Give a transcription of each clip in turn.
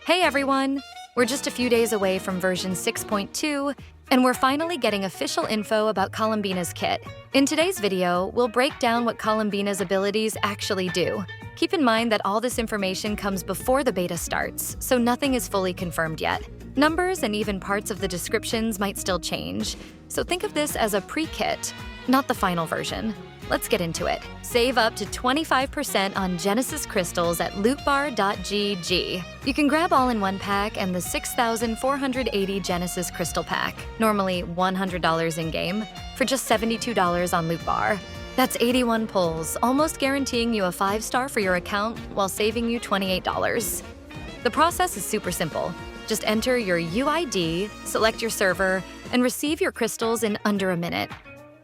Hey everyone! We're just a few days away from version 6.2, and we're finally getting official info about Columbina's kit. In today's video, we'll break down what Columbina's abilities actually do. Keep in mind that all this information comes before the beta starts, so nothing is fully confirmed yet. Numbers and even parts of the descriptions might still change, so think of this as a pre-kit, not the final version. Let's get into it. Save up to 25% on Genesis crystals at lootbar.gg. You can grab all in one pack and the 6,480 Genesis crystal pack, normally $100 in-game, for just $72 on Lootbar. That's 81 pulls, almost guaranteeing you a 5-star for your account while saving you $28. The process is super simple. Just enter your UID, select your server, and receive your crystals in under a minute.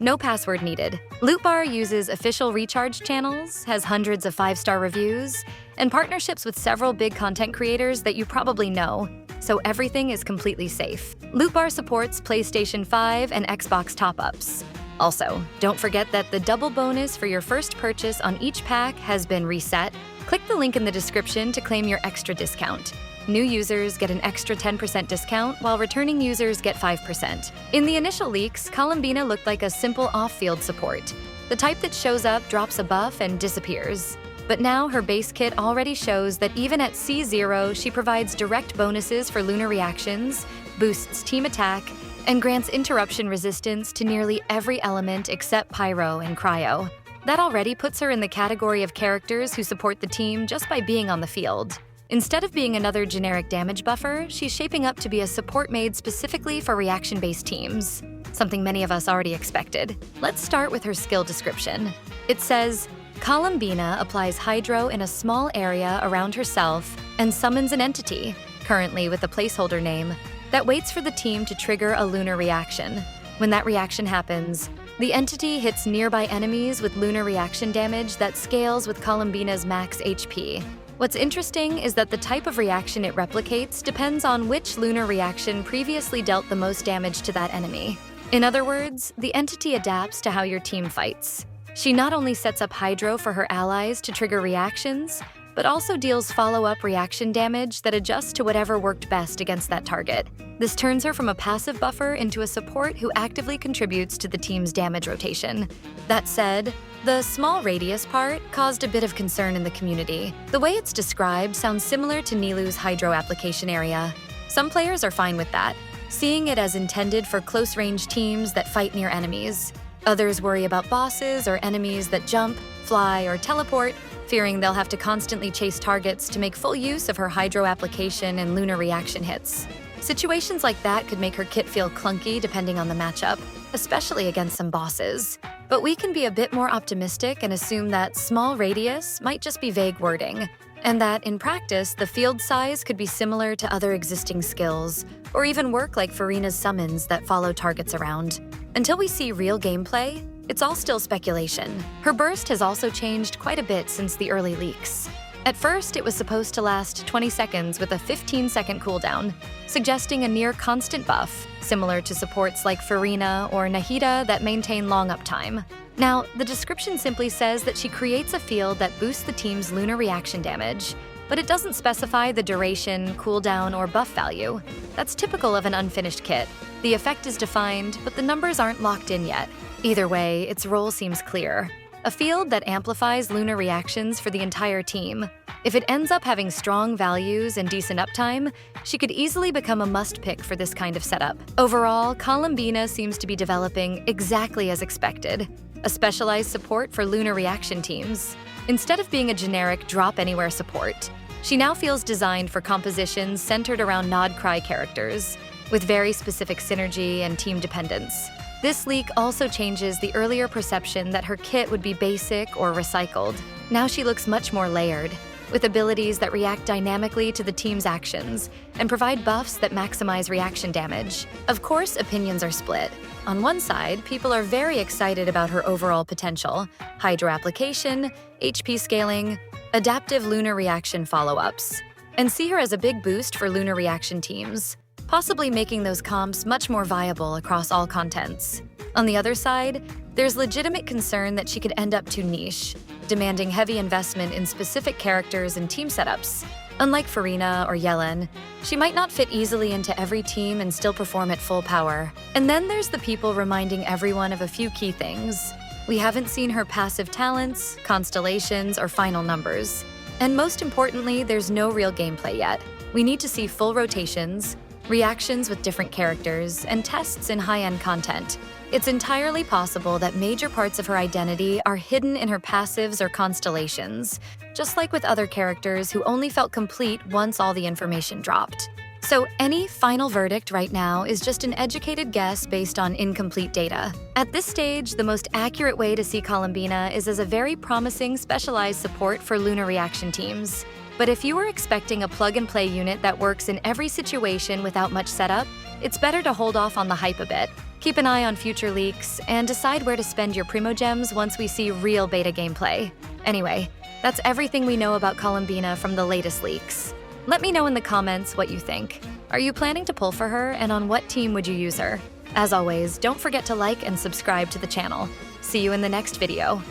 No password needed. Lootbar uses official recharge channels, has hundreds of 5-star reviews, and partnerships with several big content creators that you probably know, so everything is completely safe. Lootbar supports PlayStation 5 and Xbox top-ups. Also, don't forget that the double bonus for your first purchase on each pack has been reset. Click the link in the description to claim your extra discount. New users get an extra 10% discount, while returning users get 5%. In the initial leaks, Columbina looked like a simple off-field support, the type that shows up, drops a buff, and disappears. But now her base kit already shows that even at C0, she provides direct bonuses for lunar reactions, boosts team attack, and grants interruption resistance to nearly every element except Pyro and Cryo. That already puts her in the category of characters who support the team just by being on the field. Instead of being another generic damage buffer, she's shaping up to be a support made specifically for reaction-based teams, something many of us already expected. Let's start with her skill description. It says, Columbina applies Hydro in a small area around herself and summons an entity, currently with a placeholder name, that waits for the team to trigger a lunar reaction. When that reaction happens, the entity hits nearby enemies with lunar reaction damage that scales with Columbina's max HP. What's interesting is that the type of reaction it replicates depends on which lunar reaction previously dealt the most damage to that enemy. In other words, the entity adapts to how your team fights. She not only sets up Hydro for her allies to trigger reactions, but also deals follow-up reaction damage that adjusts to whatever worked best against that target. This turns her from a passive buffer into a support who actively contributes to the team's damage rotation. That said, the small radius part caused a bit of concern in the community. The way it's described sounds similar to Nilou's Hydro application area. Some players are fine with that, seeing it as intended for close-range teams that fight near enemies. Others worry about bosses or enemies that jump, fly, or teleport, fearing they'll have to constantly chase targets to make full use of her Hydro application and lunar reaction hits. Situations like that could make her kit feel clunky depending on the matchup, especially against some bosses. But we can be a bit more optimistic and assume that small radius might just be vague wording, and that in practice, the field size could be similar to other existing skills, or even work like Furina's summons that follow targets around. Until we see real gameplay, it's all still speculation. Her burst has also changed quite a bit since the early leaks. At first, it was supposed to last 20 seconds with a 15-second cooldown, suggesting a near-constant buff, similar to supports like Furina or Nahida that maintain long uptime. Now, the description simply says that she creates a field that boosts the team's lunar reaction damage, but it doesn't specify the duration, cooldown, or buff value. That's typical of an unfinished kit. The effect is defined, but the numbers aren't locked in yet. Either way, its role seems clear. A field that amplifies lunar reactions for the entire team. If it ends up having strong values and decent uptime, she could easily become a must-pick for this kind of setup. Overall, Columbina seems to be developing exactly as expected, a specialized support for lunar reaction teams. Instead of being a generic drop-anywhere support, she now feels designed for compositions centered around Nod Krai characters, with very specific synergy and team dependence. This leak also changes the earlier perception that her kit would be basic or recycled. Now she looks much more layered, with abilities that react dynamically to the team's actions and provide buffs that maximize reaction damage. Of course, opinions are split. On one side, people are very excited about her overall potential: Hydro application, HP scaling, adaptive lunar reaction follow-ups, and see her as a big boost for lunar reaction teams, possibly making those comps much more viable across all contents. On the other side, there's legitimate concern that she could end up too niche, demanding heavy investment in specific characters and team setups. Unlike Furina or Yellen, she might not fit easily into every team and still perform at full power. And then there's the people reminding everyone of a few key things. We haven't seen her passive talents, constellations, or final numbers. And most importantly, there's no real gameplay yet. We need to see full rotations, reactions with different characters, and tests in high-end content. It's entirely possible that major parts of her identity are hidden in her passives or constellations, just like with other characters who only felt complete once all the information dropped. So any final verdict right now is just an educated guess based on incomplete data. At this stage, the most accurate way to see Columbina is as a very promising specialized support for Lunar reaction teams. But if you were expecting a plug-and-play unit that works in every situation without much setup, it's better to hold off on the hype a bit. Keep an eye on future leaks, and decide where to spend your Primogems once we see real beta gameplay. Anyway, that's everything we know about Columbina from the latest leaks. Let me know in the comments what you think. Are you planning to pull for her, and on what team would you use her? As always, don't forget to like and subscribe to the channel. See you in the next video.